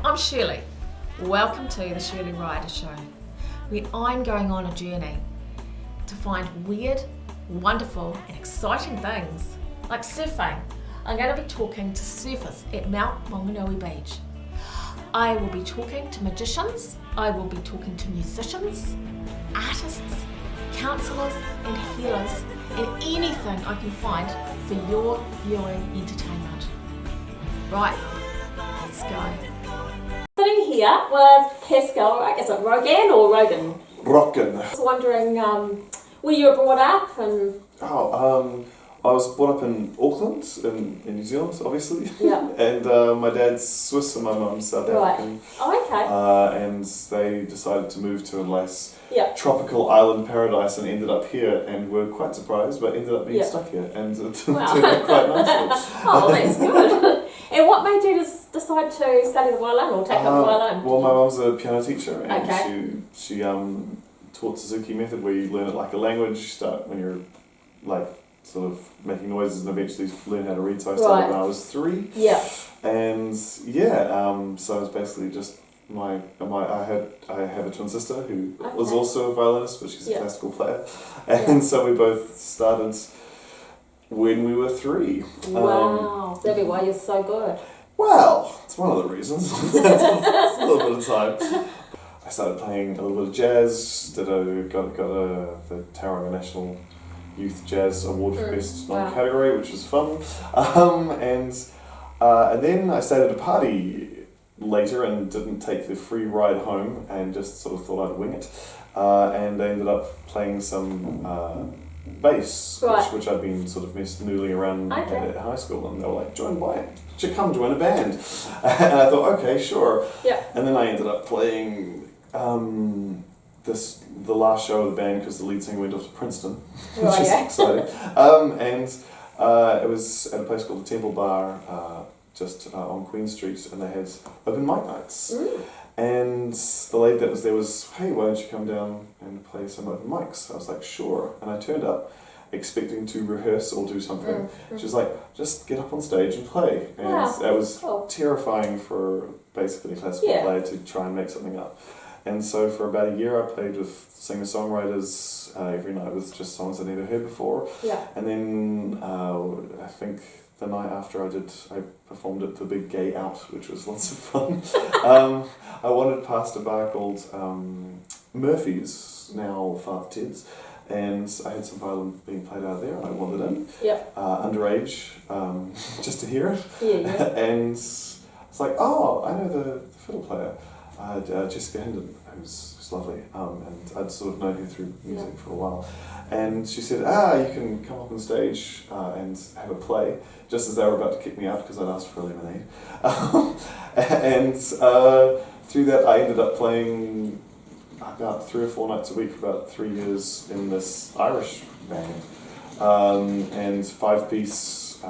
I'm Shirley. Welcome to the Shirley Ryder Show, where I'm going on a journey to find weird, wonderful and exciting things, like surfing. I'm going to be talking to surfers at Mount Maunganui Beach. I will be talking to magicians, I will be talking to musicians, artists, counsellors and healers, and anything I can find for your viewing entertainment. Right, let's go. Sitting here with PASCAL, is it ROGGAN or ROGGAN? ROGGAN. I was wondering where you were brought up and... I was brought up in Auckland, in New Zealand, obviously. Yeah. And my dad's Swiss and my mum's South African. Oh, okay. And they decided to move to a nice tropical island paradise and ended up here, and were quite surprised, but ended up being stuck here, and it turned out quite nicely. Oh, that's good. And what made you decide to study the violin or take up the violin? Well, my mum's a piano teacher, and she taught Suzuki method, where you learn it like a language. You start when you're like sort of making noises and eventually learn how to read. So I started when I was 3. Yeah. And so it was basically just I have a twin sister who was also a violinist, but she's a classical player, and so we both started when we were 3. Wow, that'd be why you're so good. Well, it's one of the reasons. It's a little bit of time. I started playing a little bit of jazz. Got the Tauranga National Youth Jazz Award for Best Non-Category, which was fun. And then I stayed at a party later and didn't take the free ride home and just sort of thought I'd wing it. And I ended up playing some bass, which I'd been sort of noodling around at high school, and they were like, come join a band. And I thought, okay, sure. Yeah. And then I ended up playing the last show of the band because the lead singer went off to Princeton, which is exciting. And it was at a place called the Temple Bar, just on Queen Street, and they had open mic nights. And the lady that was there was, hey, why don't you come down and play some open mics? I was like, sure. And I turned up expecting to rehearse or do something. She was like, just get up on stage and play. And that was terrifying for basically a classical player to try and make something up. And so for about a year I played with singer-songwriters every night with just songs I'd never heard before. Yeah. And then I think the night after I performed at the big gay out, which was lots of fun. I wandered past a bar called Murphy's, now Father Ted's, and I had some violin being played out there, and I wandered in, underage, just to hear it. And it's like, oh, I know the fiddle player, Jessica Hendon, who's lovely, and I'd sort of known her through music for a while. And she said, you can come up on stage and have a play, just as they were about to kick me out because I'd asked for a lemonade. And through that I ended up playing about 3 or 4 nights a week for about 3 years in this Irish band, and 5-piece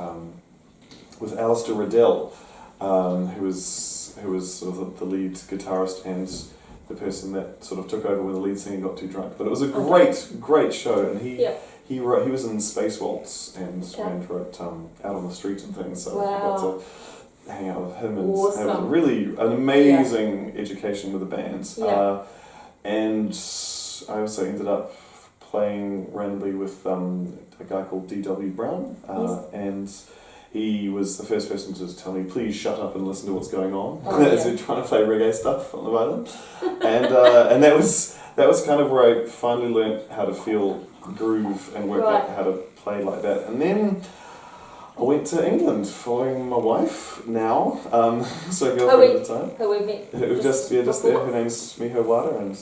with Alistair Riddell, who was sort of the lead guitarist and the person that sort of took over when the lead singer got too drunk. But it was a great show, and he was in Space Waltz and wrote Out on the Street and things, so I got to hang out with him, and it was really an amazing education with the band. And I also ended up playing randomly with a guy called D.W. Brown, and he was the first person to tell me, please shut up and listen to what's going on, as we're trying to play reggae stuff on the violin. And that was kind of where I finally learnt how to feel groove and work out how to play like that. And then I went to England following my wife now, so girlfriend at the time. Who we met? Just there. Her name's Miho Wada, and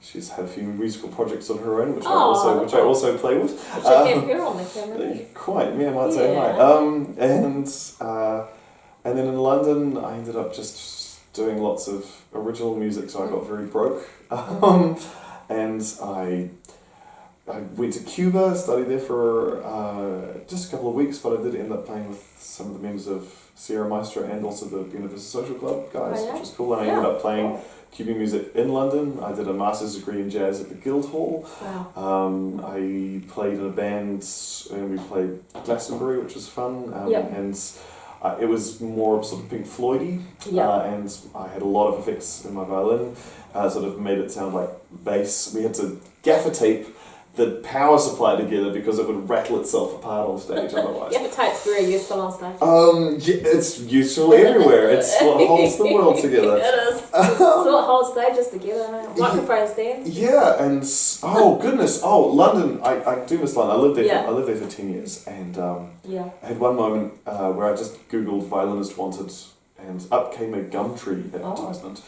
she's had a few musical projects of her own, which I also play with. Should have her on the camera. Quite, I might say hi. And then in London, I ended up just doing lots of original music, so I got very broke. And I went to Cuba, studied there for just a couple of weeks, but I did end up playing with some of the members of Sierra Maestra and also the Universal Social Club guys, which was cool. And I ended up playing Cuban music in London. I did a master's degree in jazz at the Guildhall. I played in a band and we played Glastonbury, which was fun. And it was more sort of Pink Floydy, and I had a lot of effects in my violin, sort of made it sound like bass. We had to gaffer tape the power supply together because it would rattle itself apart on stage otherwise. Gaffer tape's very useful on stage. It's useful everywhere. It's what holds the world together. It is. It's what holds stages together. Microphone stands. Yeah, and oh goodness, London. I do miss London. I lived there. I lived there for 10 years, and I had one moment where I just googled violinist wanted, and up came a Gumtree advertisement,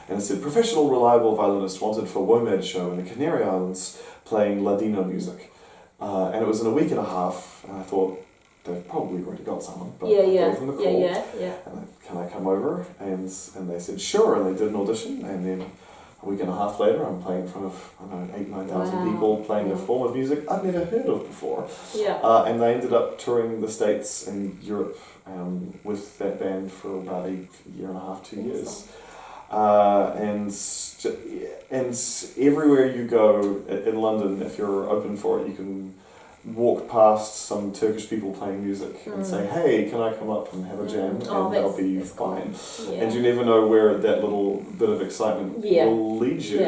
and it said professional, reliable violinist wanted for WOMAD show in the Canary Islands, playing Ladino music, and it was in a week and a half, and I thought they've probably already got someone, but I gave them a call, and can I come over, and they said sure, and they did an audition, and then a week and a half later I'm playing in front of, I don't know, 8,000-9,000 people, playing a form of music I've never heard of before, and they ended up touring the States and Europe with that band for about a year and a half, 2 years. And everywhere you go in London, if you're open for it, you can walk past some Turkish people playing music and say, hey, can I come up and have a jam? And they'll be fine. Cool. And you never know where that little bit of excitement will lead you.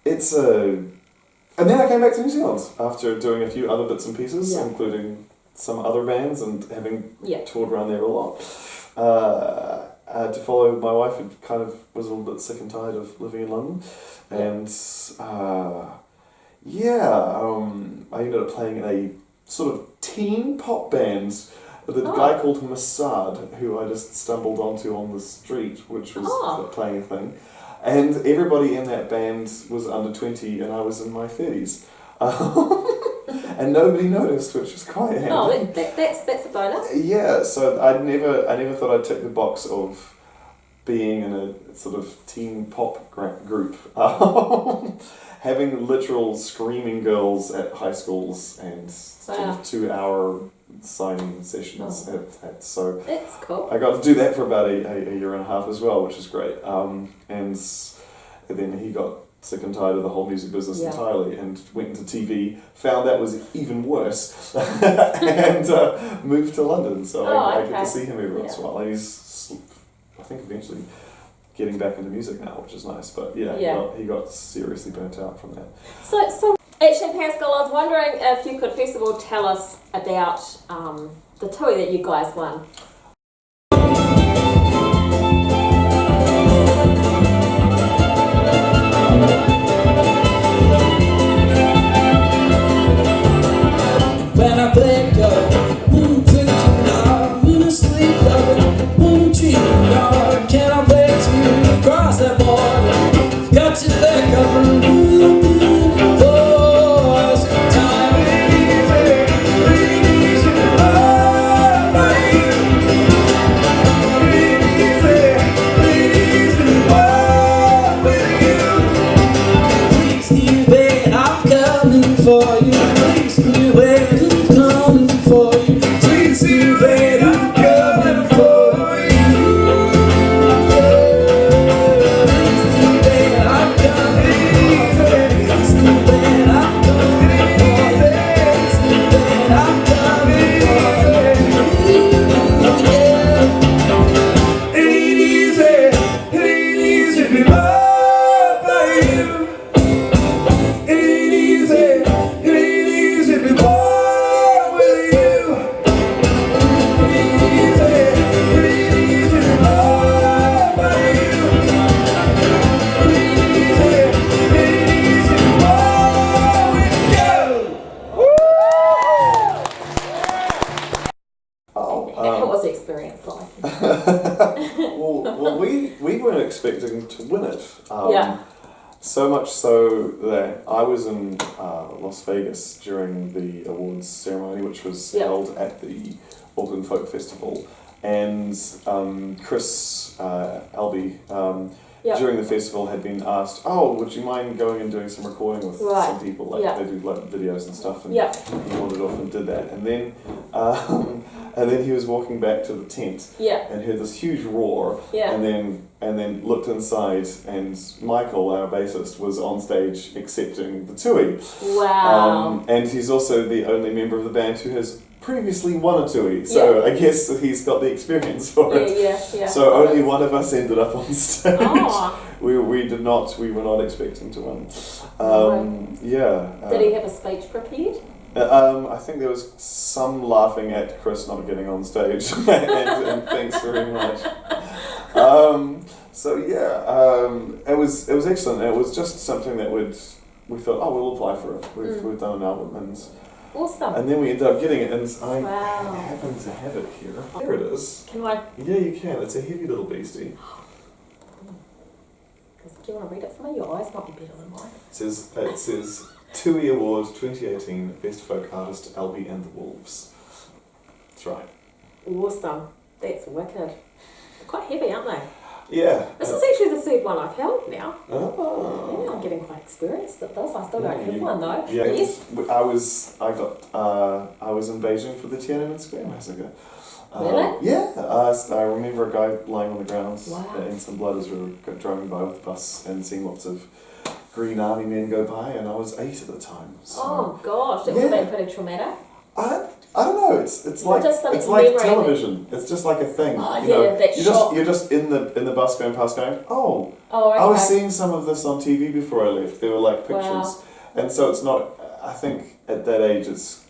It's a... And then I came back to New Zealand after doing a few other bits and pieces, including some other bands and having toured around there a lot. To follow my wife, who kind of was a little bit sick and tired of living in London. And I ended up playing in a sort of teen pop band with a guy called Masad, who I just stumbled onto on the street, which was playing a thing. And everybody in that band was under 20 and I was in my 30s. And nobody noticed, which was quite handy. Oh, that's a bonus. Yeah, so I never thought I'd tick the box of being in a sort of teen pop group. Having literal screaming girls at high schools and sort of 2-hour signing sessions. So that's cool. I got to do that for about a year and a half as well, which is great. And then he got sick and tired of the whole music business entirely and went into TV, found that was even worse, and moved to London. So I get to see him every once in a while. And he's, I think, eventually getting back into music now, which is nice. But he got seriously burnt out from that. So actually, Pascal, I was wondering if you could first of all tell us about the tour that you guys won. When I wake up, wanna drink tonight, wanna sleep up, wanna dream tonight. Can I wait to cross that border? Got to back up and boys, time ain't easy, please hear that I'm coming for you. Please hear that I'm coming for you. Please hear that I'm coming for you. Please hear that I'm coming for you. Please hear that I'm coming for you. Please hear that I'm coming for you. It ain't easy to be loved by you. It ain't easy to be born with you. It ain't easy to be loved by you. It ain't easy to be born with you. What was the experience like? Well, we weren't expecting to win it. So much so that I was in Las Vegas during the awards ceremony, which was held at the Auckland Folk Festival, and Chris Albi during the festival had been asked, would you mind going and doing some recording with some people, they do like videos and stuff, and he wandered off and did that, and then And then he was walking back to the tent and heard this huge roar and then looked inside, and Michael, our bassist, was on stage accepting the tui. Wow. And he's also the only member of the band who has previously won a tui, so I guess he's got the experience for it. Yeah. So only one of us ended up on stage. Oh. We were not expecting to win. Did he have a speech prepared? I think there was some laughing at Chris not getting on stage, and thanks very much. It was excellent. It was just something that we thought, oh, we'll apply for it. We've done an album, and awesome. And then we ended up getting it, and I happen to have it here. Here it is. Can I? Yeah, you can. It's a heavy little beastie. Do you want to read it for me? Your eyes might be better than mine. It says TUI Award 2018 Best Folk Artist Albi and the Wolves. That's right. Awesome. That's wicked. They're quite heavy, aren't they? Yeah. This is actually the third one I've held now. Oh. Yeah, I'm getting quite experienced at this. I still don't have one though. Yeah. Yes. I was in Beijing for the Tiananmen Square massacre. Really? Yeah. I remember a guy lying on the ground in some blood as we were driving by with the bus and seeing lots of Green Army men go by, and I was 8 at the time. So. Oh gosh, that would have been pretty traumatic. I don't know. It's like television. It's just like a thing. Oh, You're just in the bus going past, going, oh, okay. I was seeing some of this on TV before I left. There were like pictures, and so it's not. I think at that age it's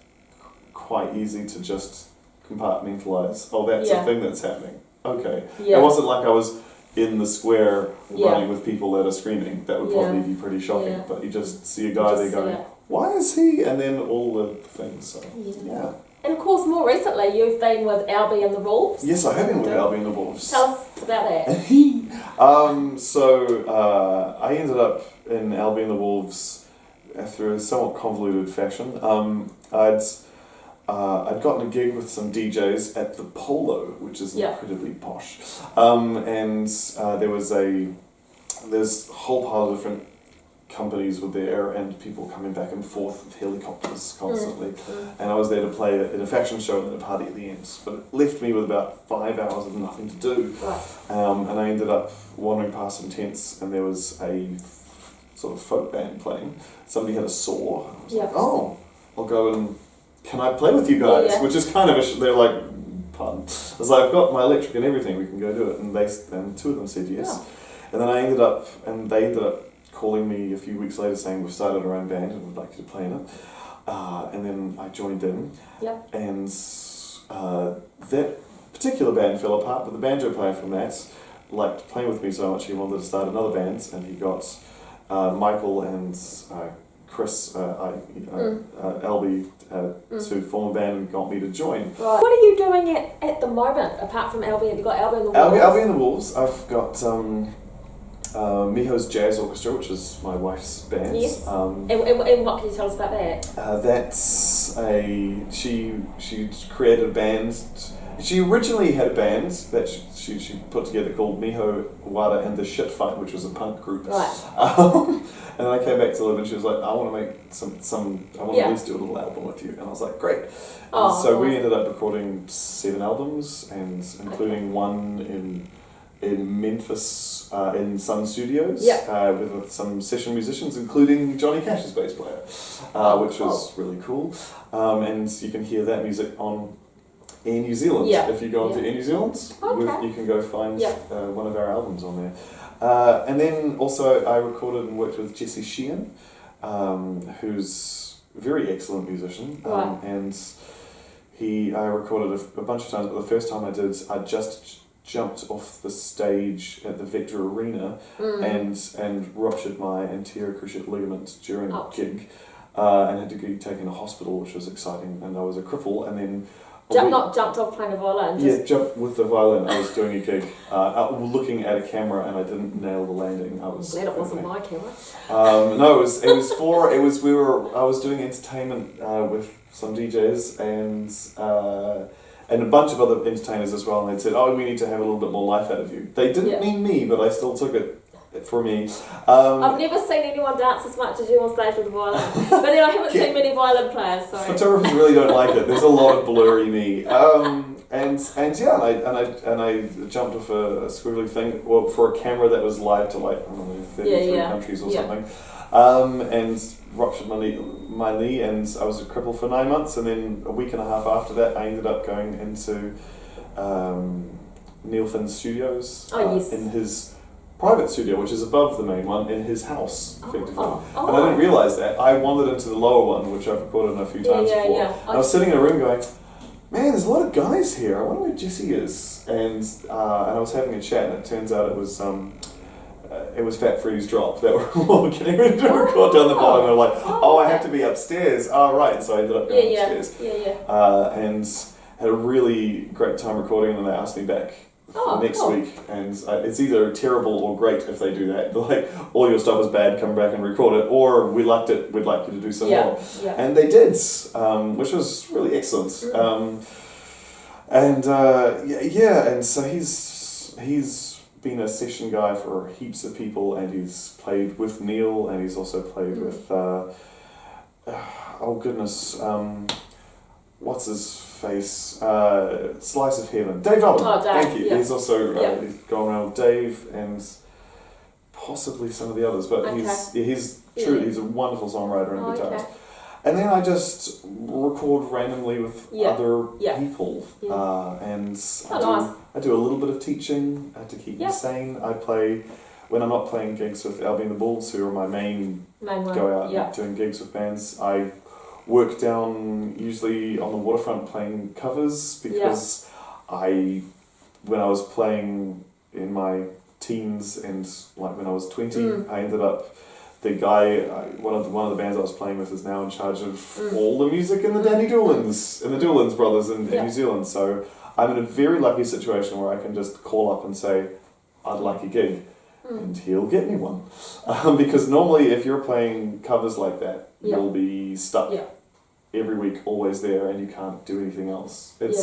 quite easy to just compartmentalize. Oh, that's a thing that's happening. Okay. It wasn't like I was in the square running with people that are screaming. That would probably be pretty shocking. Yeah. But you just see a guy there going, why is he? And then all the things. So yeah. And of course, more recently, you've been with Albi and the Wolves. Yes, I have been with Albi and the Wolves. Tell us about that. I ended up in Albi and the Wolves through a somewhat convoluted fashion. I'd gotten a gig with some DJs at the Polo, which is incredibly posh. There's a whole pile of different companies were there and people coming back and forth with helicopters constantly. And I was there to play in a fashion show and then a party at the end. But it left me with about 5 hours of nothing to do. And I ended up wandering past some tents and there was a sort of folk band playing. Somebody had a saw. I was like, oh, I'll go and can I play with you guys? Which is kind of they're like, pardon. I was like, I've got my electric and everything, we can go do it. And two of them said yes. And then they ended up calling me a few weeks later saying we've started our own band and we'd like you to play in it. And then I joined in. And that particular band fell apart, but the banjo player from that liked playing with me so much he wanted to start another band, and he got Michael and Chris, Albi, to form a band and got me to join. What are you doing at the moment, apart from Albi? Have you got Albi and the Wolves? Albi and the Wolves. I've got Miho's Jazz Orchestra, which is my wife's band. Yes. And what can you tell us about that? She created a band. She originally had a band that she put together called Miho, Wada and the Shit Fight, which was a punk group. And then I came back to live and she was like, I want to make I want to at least do a little album with you. And I was like, great. We ended up recording 7 albums, and including one in Memphis in Sun Studios with some session musicians, including Johnny Cash's bass player, which was really cool. And you can hear that music on Air New Zealand. If you go onto Air New Zealand, you can go find one of our albums on there. And then also I recorded and worked with Jesse Sheehan, who's a very excellent musician. And I recorded a bunch of times, but the first time I did, I just jumped off the stage at the Vector Arena and ruptured my anterior cruciate ligament during a gig, and had to be taken to hospital, which was exciting, and I was a cripple, and then not jumped off playing the violin? Jumped with the violin. I was doing a gig, looking at a camera, and I didn't nail the landing. I was glad it wasn't my camera. No, I was doing entertainment with some DJs and a bunch of other entertainers as well, and they said, oh, we need to have a little bit more life out of you. They didn't mean me, but I still took it for me. I've never seen anyone dance as much as you on stage with a violin. But then I haven't seen many violin players, sorry. Photographers really don't like it. There's a lot of blurry me. I jumped off a squiggly thing for a camera that was live to like, I don't know, 33 countries or something. And ruptured my knee, and I was a cripple for 9 months, and then a week and a half after that I ended up going into Neil Finn's studios in his private studio, which is above the main one, in his house, effectively. And I didn't realise that. I wandered into the lower one, which I've recorded in a few times before. And I was sitting in a room going, man, there's a lot of guys here. I wonder where Jesse is. And I was having a chat, and it turns out it was Fat Freddy's Drop that we're all getting ready to record down the bottom. And I'm like, I have to be upstairs. Right. So I ended up going upstairs. And had a really great time recording, and they asked me back for next week. And it's either terrible or great if they do that. Like, all your stuff is bad, come back and record it, or we liked it, we'd like you to do some more. And they did, which was really excellent. And so he's been a session guy for heaps of people, and he's played with Neil, and he's also played with what's his face, Slice of Heaven, Dave Dobbin. Thank you. He's also he's gone around with Dave and possibly some of the others, but he's a wonderful songwriter and guitarist. And then I just record randomly with other people, and I do a little bit of teaching to keep me sane. I play, when I'm not playing gigs with Albi and the Wolves, who are my main go out and doing gigs with bands, I work down usually on the waterfront playing covers, because when I was playing in my teens and like when I was 20, I ended up, the guy, one of the bands I was playing with is now in charge of all the music in the Danny Doolins, and the Doolins brothers in New Zealand. So I'm in a very lucky situation where I can just call up and say, I'd like a gig, and he'll get me one. Because normally if you're playing covers like that, you'll be stuck every week, always there, and you can't do anything else. It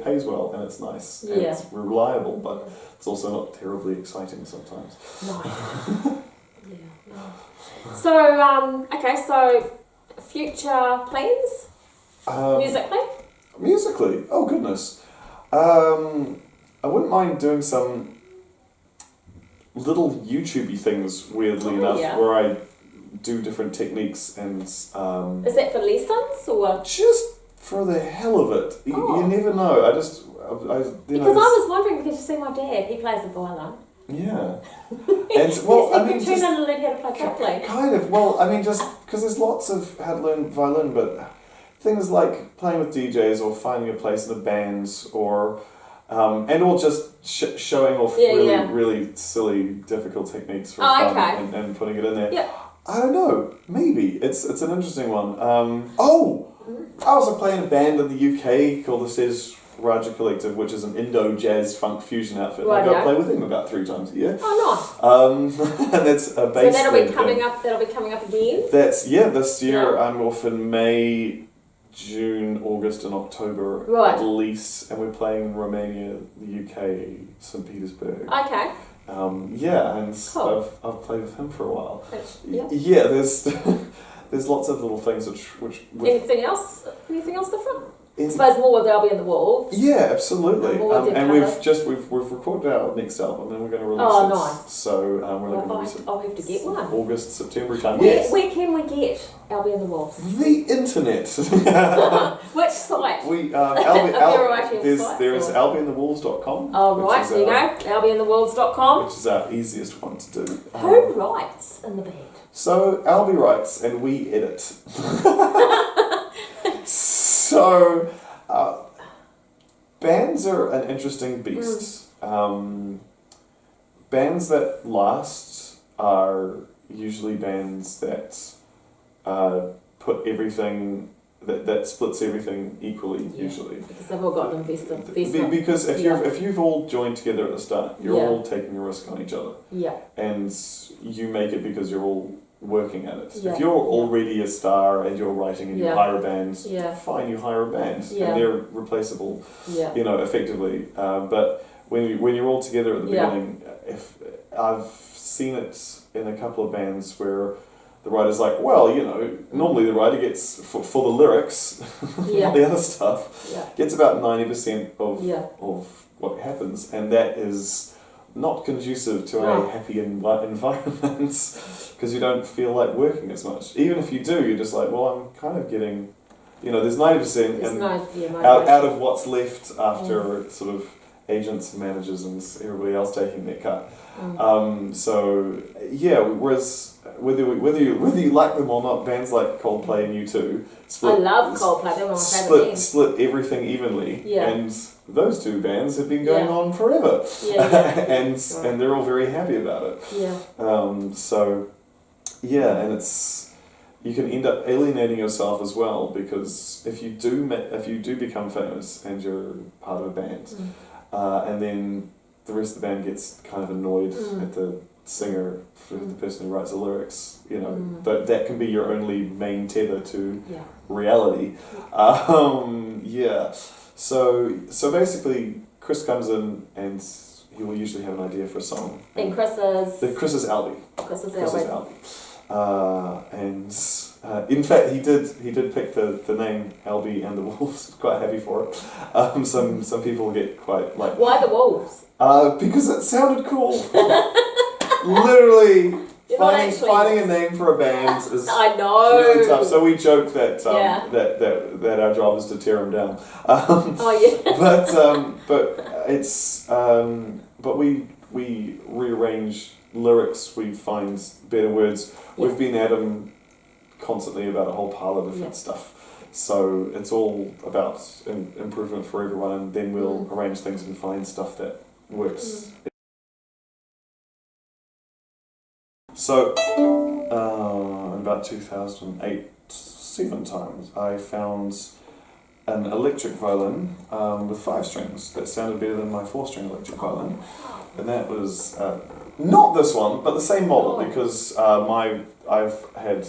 pays well, and it's nice, and it's reliable, but it's also not terribly exciting sometimes. No. So, so future plans? Musically? Musically? Oh, goodness. I wouldn't mind doing some little YouTube-y things, weirdly enough, where I do different techniques and... Is that for lessons, or...? Just for the hell of it. You never know. Because I was wondering, because you see my dad, he plays the violin. Yeah. And well, I mean, just learn how to play properly. Kind of. Well, I mean, just because there's lots of how to learn violin, but things like playing with DJs or finding a place in a band, or or just showing off really silly, difficult techniques for fun and putting it in there. Yeah. I don't know. Maybe it's an interesting one. I also play in a band in the UK called the Says Raja Collective, which is an Indo-jazz funk fusion outfit. I go play with them about 3 times a year. Oh, nice. And that's a bass. So that'll be coming up again. That's this year. I'm off in May, June, August, and October at least, and we're playing in Romania, the UK, St. Petersburg. Okay. And cool. I've played with him for a while. Yeah, there's there's lots of little things which anything else different? I suppose more with Albi and the Wolves. Yeah, absolutely. And we've recorded our next album, and we're going to release it. Nice. So we're looking to release it. I'll have to get one. August, September time. Where can we get Albi and the Wolves? The internet. Which site? There's albiandthewolves.com. Oh, right, there you go. albiandthewolves.com. Which is our easiest one to do. Who writes in the band? So Albi writes, and we edit. So, bands are an interesting beast. Bands that last are usually bands that put everything, that splits everything equally, usually. Because they've all got an investment. Because if you've all joined together at the start, you're all taking a risk on each other. Yeah. And you make it because you're all working at it. If you're already a star and you're writing and you hire a band, fine, you hire a band and they're replaceable, effectively. But when you're all together at the beginning, if I've seen it in a couple of bands where the writer's like, well, you know, normally the writer gets, for the lyrics, Yeah. the other stuff, Yeah. gets about 90% Yeah. of what happens, and that is not conducive to No. a happy environment, because you don't feel like working as much. Even if you do, you're just like, well, I'm kind of getting, you know, there's 90%, There's and no out of what's left after sort of agents and managers and everybody else taking their cut. So yeah, whereas whether you like them or not, bands like Coldplay and U2 I love Coldplay. They're one of my favourite bands. split everything evenly, Yeah. and those two bands have been going Yeah. on forever, and Right. and they're all very happy about it. Yeah. So yeah, and you can end up alienating yourself as well, because if you do become famous and you're part of a band, and then the rest of the band gets kind of annoyed at the singer, the person who writes the lyrics, you know, that can be your only main tether to reality. So basically, Chris comes in and he will usually have an idea for a song. And Chris is Albi. Chris is Albi. In fact, he did pick the name Albi and the Wolves. Quite happy for it. Some people get quite like. Why the Wolves? Because it sounded cool. Literally, You're finding a name for a band is I know. really tough. So we joke that Yeah. that our job is to tear them down. But we rearrange lyrics. We find better words. Yeah. We've been at them constantly about a whole pile of different stuff. So it's all about improvement for everyone, and then we'll arrange things and find stuff that works. So, in about 2008, 7 times, I found an electric violin with 5 strings that sounded better than my 4-string electric violin, and that was not this one, but the same model, because I've had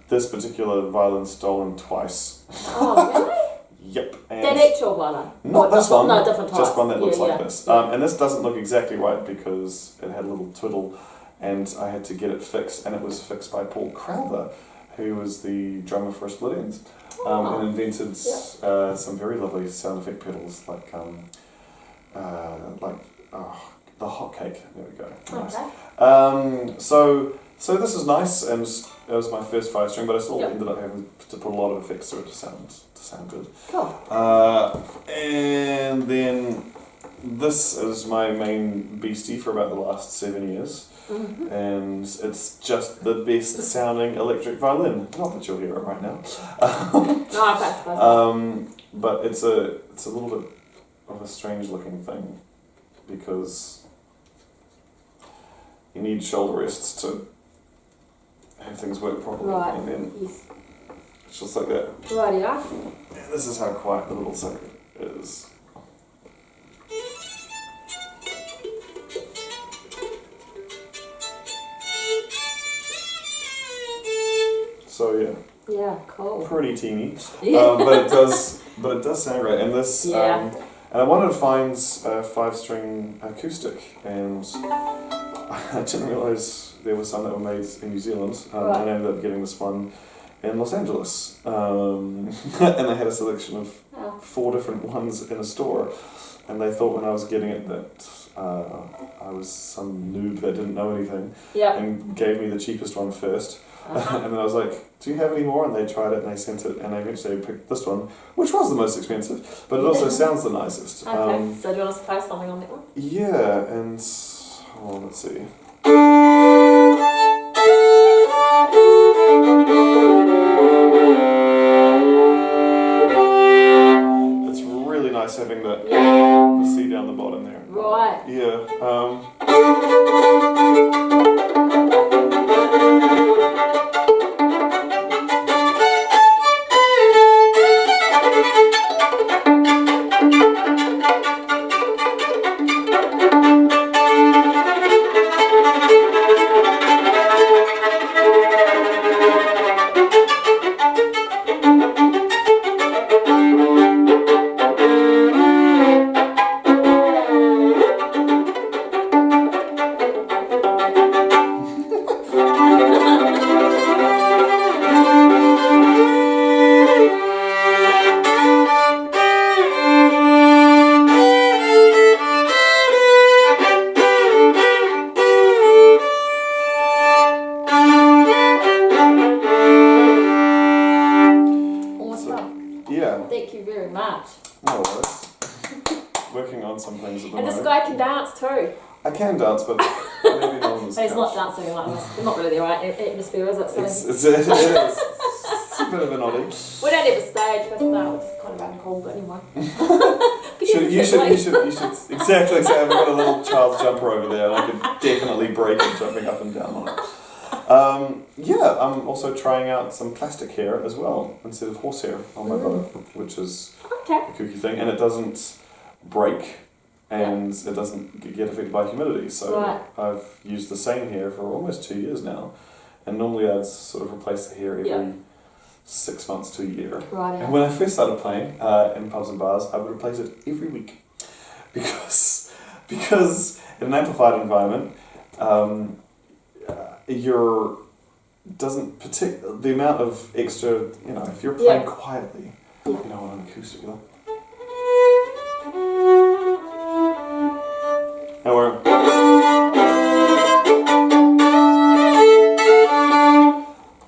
this particular violin stolen twice. Oh, really? Yep. And That actual violin? not this one, no, different types. just one that looks like Yeah. this. And this doesn't look exactly right because it had a little twiddle, and I had to get it fixed, and it was fixed by Paul Crowther, who was the drummer for Split Ends, and invented some very lovely sound effect pedals, like the hot cake. There we go. Nice. Okay. So this is nice, and it was my first 5-string, but I still ended up having to put a lot of effects through it to sound good. Cool. And then this is my main beastie for about the last 7 years, and it's just the best sounding electric violin. Not that you'll hear it right now. No, okay. But it's a little bit of a strange looking thing, because you need shoulder rests to have things work properly, and then it's just like that. Rightio. And this is how quiet the little sucker is. So yeah. Yeah, cool. Pretty teeny. Yeah. But it does sound great. And this and I wanted to find a 5-string acoustic, and I didn't realise there were some that were made in New Zealand. And I ended up getting this one in Los Angeles. And they had a selection of 4 different ones in a store. And they thought when I was getting it that I was some noob that didn't know anything, and gave me the cheapest one first. And then I was like, do you have any more? And they tried it and they sent it, and they eventually picked this one, which was the most expensive, but it also sounds the nicest. Okay, so do you want us to post something on that one? Yeah, and let's see. It's really nice having the C down the bottom there. Right. Yeah. otherwise. Working on some things at the And moment. this guy can dance too. I can dance, but maybe not on this But he's not couch. dancing like this. It's not really the right atmosphere, is it? So It is. It's a bit of an oddity. we don't have a stage for that, which is kind of uncool, but anyway. You should. Exactly. I've got a little child's jumper over there, and I could definitely break it jumping up and down on it. I'm also trying out some plastic hair as well, instead of horsehair on my bow, which is Okay. a kooky thing, and it doesn't break, and it doesn't get affected by humidity. So Right. I've used the same hair for almost 2 years now, and normally I'd sort of replace the hair every 6 months to a year. Right. And when I first started playing in pubs and bars, I would replace it every week, because in an amplified environment, the amount of extra, if you're playing quietly, on an acoustic, and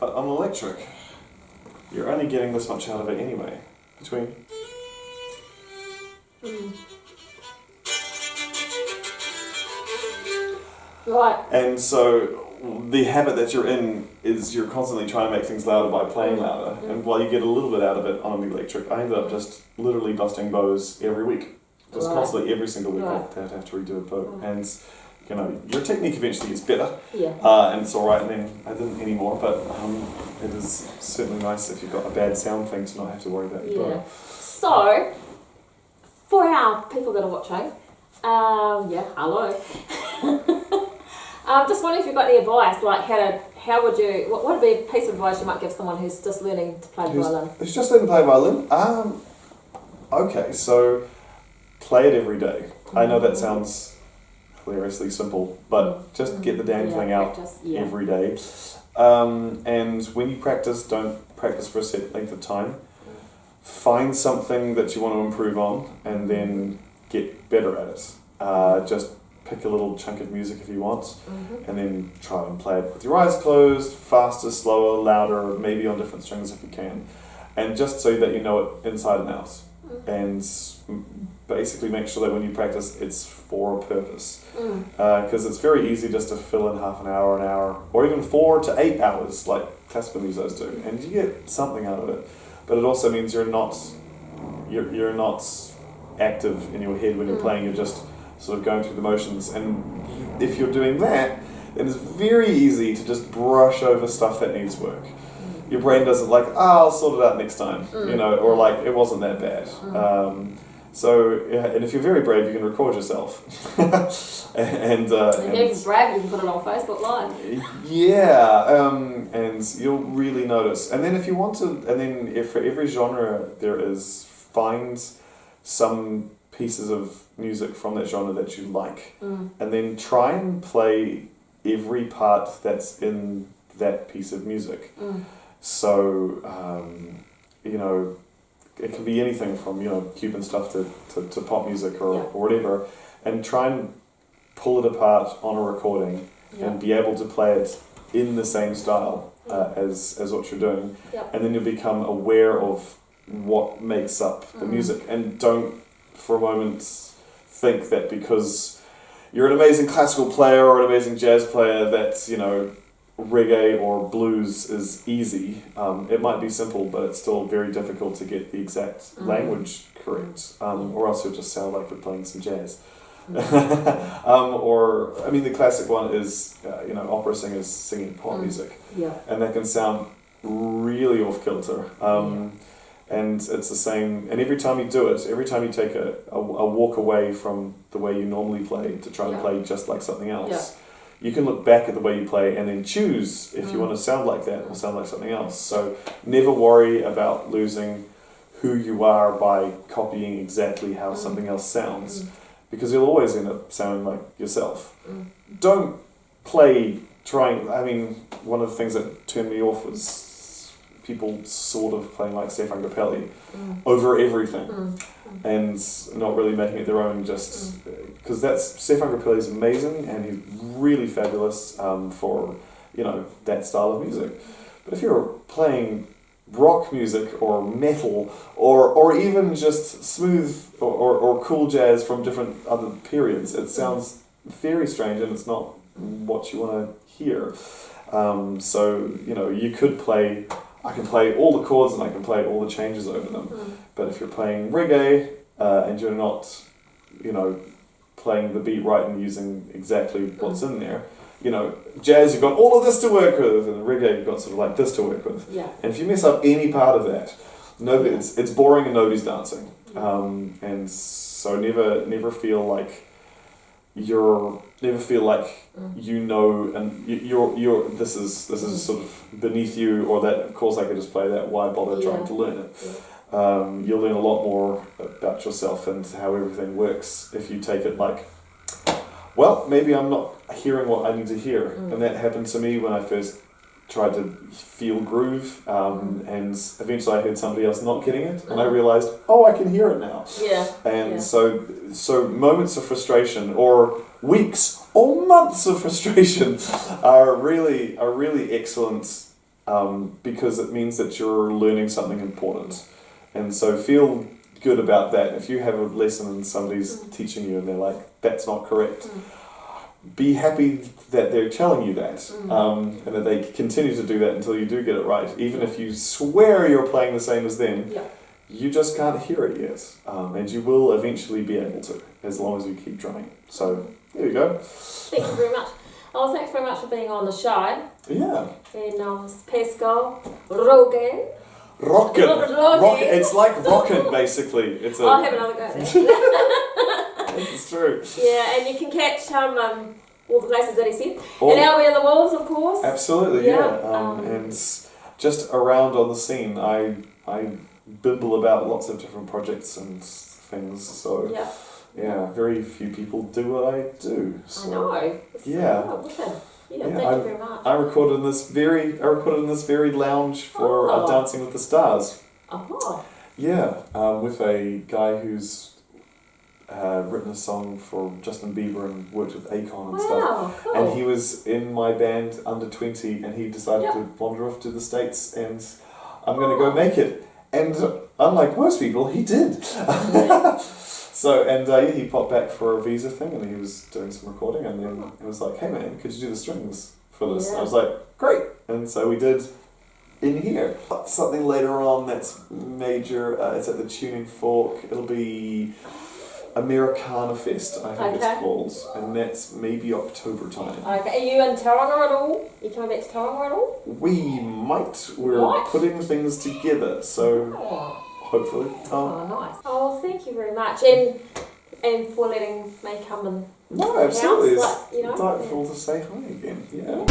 but on electric, you're only getting this much out of it anyway, between. Right. And so the habit that you're in is you're constantly trying to make things louder by playing louder. And while you get a little bit out of it on the electric, I ended up just literally busting bows every week. Just constantly, every single week I'd have to redo a bow. And, your technique eventually gets better. Yeah. And it's alright, and then I didn't anymore, but it is certainly nice if you've got a bad sound thing to not have to worry about your bow. So, for our people that are watching, hello. Just wondering if you've got any advice, like what would be a piece of advice you might give someone who's just learning to play the violin? Who's just learning to play violin? Okay, so play it every day. I know that sounds hilariously simple, but just get the damn thing out every day. And when you practice, don't practice for a set length of time. Find something that you want to improve on, and then get better at it. Just pick a little chunk of music if you want, and then try and play it with your eyes closed, faster, slower, louder, maybe on different strings if you can. And just so that you know it inside and out. And basically make sure that when you practice, it's for a purpose. Because it's very easy just to fill in half an hour, or even 4 to 8 hours, like classical musos do, and you get something out of it. But it also means you're not active in your head when you're playing. You're just sort of going through the motions. And if you're doing that, then it's very easy to just brush over stuff that needs work. Your brain doesn't I'll sort it out next time, or it wasn't that bad. And if you're very brave, you can record yourself. and if you're brave, you can put it on Facebook Live. And you'll really notice. And then if you want to, if for every genre there is, find some pieces of music from that genre that you like, and then try and play every part that's in that piece of music. So, it can be anything from, Cuban stuff to pop music or whatever, and try and pull it apart on a recording and be able to play it in the same style as what you're doing. And then you'll become aware of what makes up the music, and don't for a moment think that because you're an amazing classical player or an amazing jazz player that's, reggae or blues is easy. It might be simple, but it's still very difficult to get the exact language correct, or else you'll just sound like you're playing some jazz. The classic one is, opera singers singing pop music, and that can sound really off kilter. And it's the same, and every time you do it, every time you take a walk away from the way you normally play to try and play just like something else, you can look back at the way you play and then choose if you want to sound like that or sound like something else. So never worry about losing who you are by copying exactly how something else sounds, because you'll always end up sounding like yourself. Don't play one of the things that turned me off was people sort of playing like Stefan Grappelli over everything, and not really making it their own, just because Stefan Grappelli is amazing and he's really fabulous for that style of music. But if you're playing rock music or metal or even just smooth or cool jazz from different other periods. It sounds very strange and it's not what you want to hear. So, you know, I can play all the chords and I can play all the changes over them. But if you're playing reggae and you're not, you know, playing the beat right and using exactly what's in there, you know, jazz, you've got all of this to work with, and reggae, you've got sort of like this to work with. Yeah. And if you mess up any part of that, it's boring and nobody's dancing. And so never feel like you know, and you're this is sort of beneath you, or that of course I could just play that. Why bother trying to learn it? You'll learn a lot more about yourself and how everything works if you take it like, well, maybe I'm not hearing what I need to hear. And that happened to me when I first tried to feel groove, and eventually I heard somebody else not getting it, and I realized, oh, I can hear it now. And so moments of frustration, or weeks or months of frustration, are really excellent, because it means that you're learning something important. And so feel good about that. If you have a lesson and somebody's teaching you and they're like, that's not correct, be happy that they're telling you that, and that they continue to do that until you do get it right. Even if you swear you're playing the same as them, you just can't hear it yet. And you will eventually be able to, as long as you keep trying. So, there you go. Thank you very much. Oh, thanks very much for being on the show. Yeah. And PASCAL, ROGGAN. Rockin'. It's like rockin', basically. I'll have another go there. It's true. Yeah, and you can catch all the places that he said. And Albi and the Wolves, of course. Absolutely, yeah. And just around on the scene, I bibble about lots of different projects and things. So very few people do what I do. So, I know. Thank you very much. I recorded in this very lounge for Dancing with the Stars. Yeah, with a guy who's written a song for Justin Bieber and worked with Akon and stuff. Cool. And he was in my band under 20, and he decided to wander off to the States, and I'm going to go make it. And unlike most people, he did. So, and he popped back for a visa thing, and he was doing some recording, and then it was like, hey man, could you do the strings for this? And I was like, great. And so we did in here. Something later on that's major, it's at the Tuning Fork. It'll be Americana Fest, I think it's called, and that's maybe October time. Okay, are you in Tauranga at all? Are you coming back to Tauranga at all? We might. We're putting things together, so hopefully. Nice. Oh, thank you very much, and for letting me come and absolutely. house, It's delightful to say hi again. Yeah.